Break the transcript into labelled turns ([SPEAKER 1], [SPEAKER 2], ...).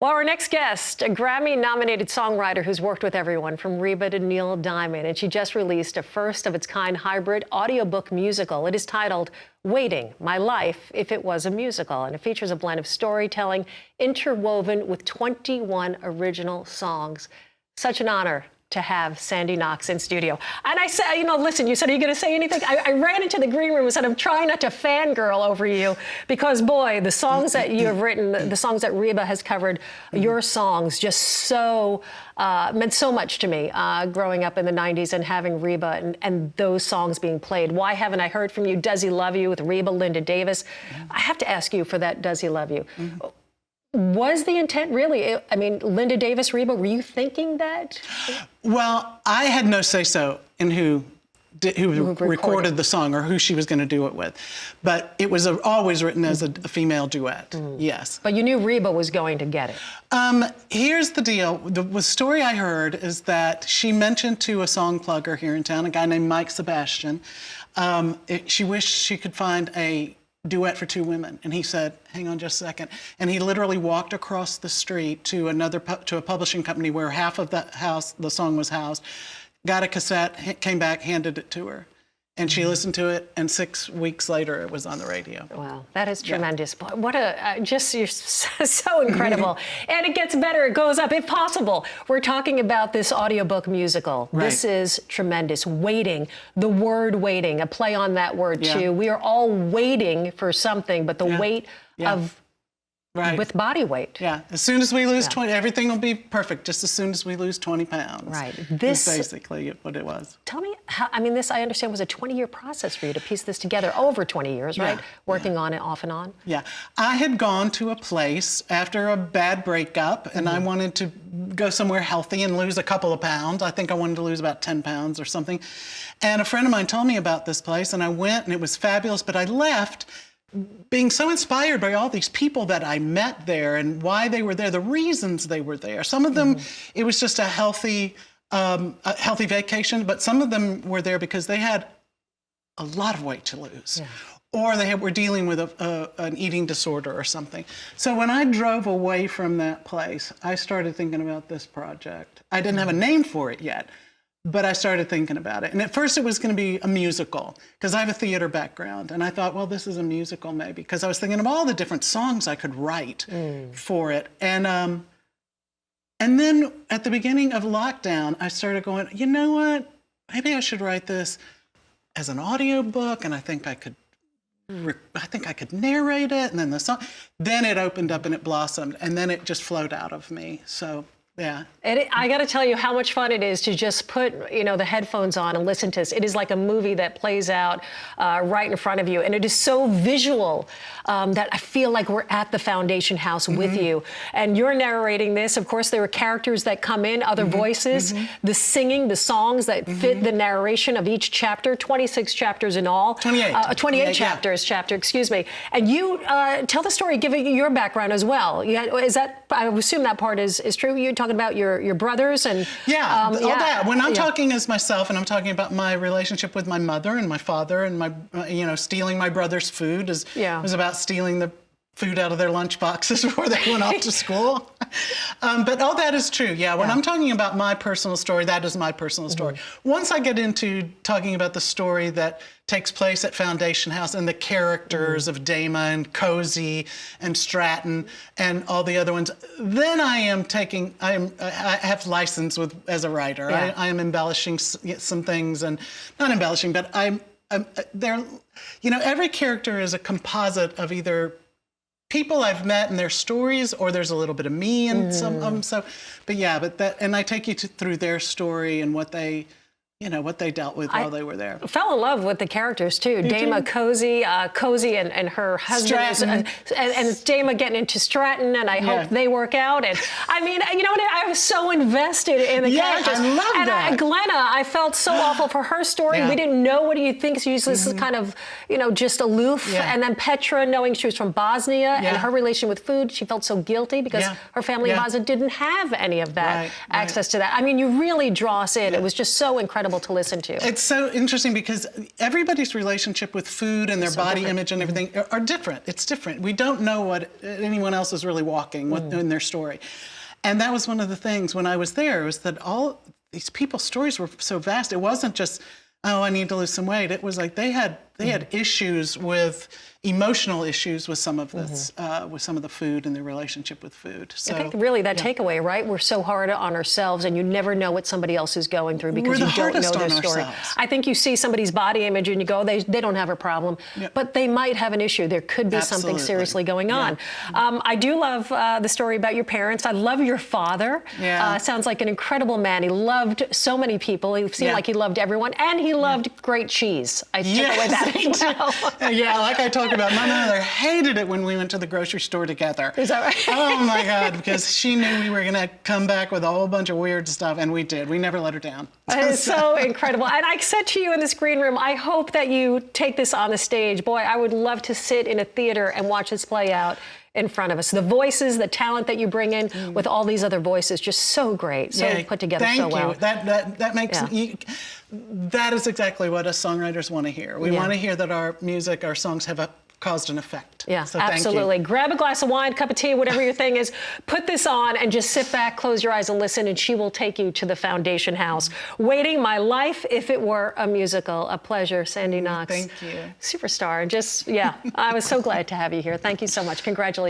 [SPEAKER 1] Well, our next guest, a Grammy-nominated songwriter who's worked with everyone from Reba to Neil Diamond, and she just released a first-of-its-kind hybrid audiobook musical. It is titled Waiting, My Life If It Was a Musical, and it features a blend of storytelling interwoven with 21 original songs. Such an honor to have Sandy Knox in studio. And I said, listen, you said, are you going to say anything? I ran into the green room and said, I'm trying not to fangirl over you because, boy, the songs that you have written, the songs that Reba has covered, your songs just so meant so much to me growing up in the 90s and having Reba and those songs being played. Why haven't I heard from you? Does He Love You with Reba, Linda Davis? I have to ask you for that Does He Love You? Was the intent really, I mean, Linda Davis, Reba, were you thinking that?
[SPEAKER 2] Well, I had no say-so in who recorded the song or who she was going to do it with. But it was always written as a female duet, yes.
[SPEAKER 1] But you knew Reba was going to get it.
[SPEAKER 2] Here's the deal. The story I heard is that she mentioned to a song plugger here in town, a guy named Mike Sebastian, she wished she could find a duet for two women, and he said, hang on just a second, and he literally walked across the street to a publishing company where half of the song was housed, got a cassette, came back, handed it to her, and she listened to it, and 6 weeks later it was on the radio.
[SPEAKER 1] Wow, that is tremendous. Yeah. What you're so incredible. And it gets better, it goes up, if possible. We're talking about this audiobook musical. Right. This is tremendous. Waiting, the word waiting, a play on that word too. We are all waiting for something, but the weight of with body weight.
[SPEAKER 2] Yeah, as soon as we lose 20, everything will be perfect, just as soon as we lose 20 pounds.
[SPEAKER 1] Right.
[SPEAKER 2] This is basically what it was.
[SPEAKER 1] Tell me, how, I mean, this, I understand, was a 20-year process for you to piece this together, over 20 years, right? Working on it off and on?
[SPEAKER 2] Yeah. I had gone to a place after a bad breakup, and I wanted to go somewhere healthy and lose a couple of pounds. I think I wanted to lose about 10 pounds or something. And a friend of mine told me about this place, and I went, and it was fabulous, but I left being so inspired by all these people that I met there and why they were there, the reasons they were there. Some of them, it was just a healthy vacation, but some of them were there because they had a lot of weight to lose. Or they were dealing with an eating disorder or something. So when I drove away from that place, I started thinking about this project. I didn't have a name for it yet, but I started thinking about it. And at first it was going to be a musical, because I have a theater background. And I thought, well, this is a musical maybe, because I was thinking of all the different songs I could write for it. And then at the beginning of lockdown, I started going, you know what? Maybe I should write this as an audiobook, and I think I could narrate it, and then the song. Then it opened up and it blossomed, and then it just flowed out of me. So. Yeah. I got to tell you how much fun it is to just put, the headphones on and listen to this. It is like a movie that plays out right in front of you. And it is so visual that I feel like we're at the Foundation House with you. And you're narrating this. Of course, there are characters that come in, other voices, the singing, the songs that fit the narration of each chapter, 26 chapters in all. 28 chapters, excuse me. And you tell the story, giving your background as well. Is that, I assume that part is true. You talking about your brothers and all that. When I'm talking as myself, and I'm talking about my relationship with my mother and my father, and my stealing my brother's food was about stealing the food out of their lunch boxes before they went off to school. But all that is true. When I'm talking about my personal story, that is my personal story. Once I get into talking about the story that takes place at Foundation House and the characters of Dama and Cozy and Stratton and all the other ones, then I have license as a writer. I am embellishing some things, and not embellishing, but every character is a composite of either people I've met and their stories, or there's a little bit of me in some of them. So, and I take you through their story and what they dealt with while they were there.
[SPEAKER 1] Fell in love with the characters too. Dama, Cozy, Cozy and her husband, and Dama getting into Stratton, and I hope they work out. And I mean, I was so invested in the characters.
[SPEAKER 2] I love that.
[SPEAKER 1] And Glenna, I felt so awful for her story. We didn't know what do you think. She's this kind of, just aloof. And then Petra, knowing she was from Bosnia and her relation with food, she felt so guilty because her family in Bosnia didn't have any of that access to that. I mean, you really draw us in. It was just so incredible incredible to listen to.
[SPEAKER 2] It's so interesting because everybody's relationship with food and their body image and everything are different. It's different. We don't know what anyone else is really walking in their story. And that was one of the things when I was there, was that all these people's stories were so vast. It wasn't just, oh, I need to lose some weight. It was like they had issues with emotional issues with some of this, with some of the food and their relationship with food. So,
[SPEAKER 1] I think really that takeaway, right? We're so hard on ourselves, and you never know what somebody else is going through because you don't know their story. I think you see somebody's body image and you go, they don't have a problem, but they might have an issue. There could be something seriously going on. I do love the story about your parents. I love your father. Sounds like an incredible man. He loved so many people. He seemed like he loved everyone, and he loved great cheese. I took away that as well.
[SPEAKER 2] Yeah, like I talked about, my mother hated it when we went to the grocery store together.
[SPEAKER 1] Is that right?
[SPEAKER 2] Oh my God, because she knew we were going to come back with a whole bunch of weird stuff, and we did. We never let her down.
[SPEAKER 1] It is so incredible. And I said to you in this green room, I hope that you take this on the stage. Boy, I would love to sit in a theater and watch this play out in front of us. The voices, the talent that you bring in with all these other voices, just so great, so put together so well.
[SPEAKER 2] Thank you. That makes that is exactly what us songwriters want to hear. We want to hear that our music, our songs have caused an effect.
[SPEAKER 1] Yeah,
[SPEAKER 2] so
[SPEAKER 1] absolutely. Grab a glass of wine, cup of tea, whatever your thing is, put this on and just sit back, close your eyes and listen, and she will take you to the Foundation House. Waiting, My Life If It Were a Musical. A pleasure, Sandy Knox.
[SPEAKER 2] Thank you.
[SPEAKER 1] Superstar. Just, I was so glad to have you here. Thank you so much. Congratulations.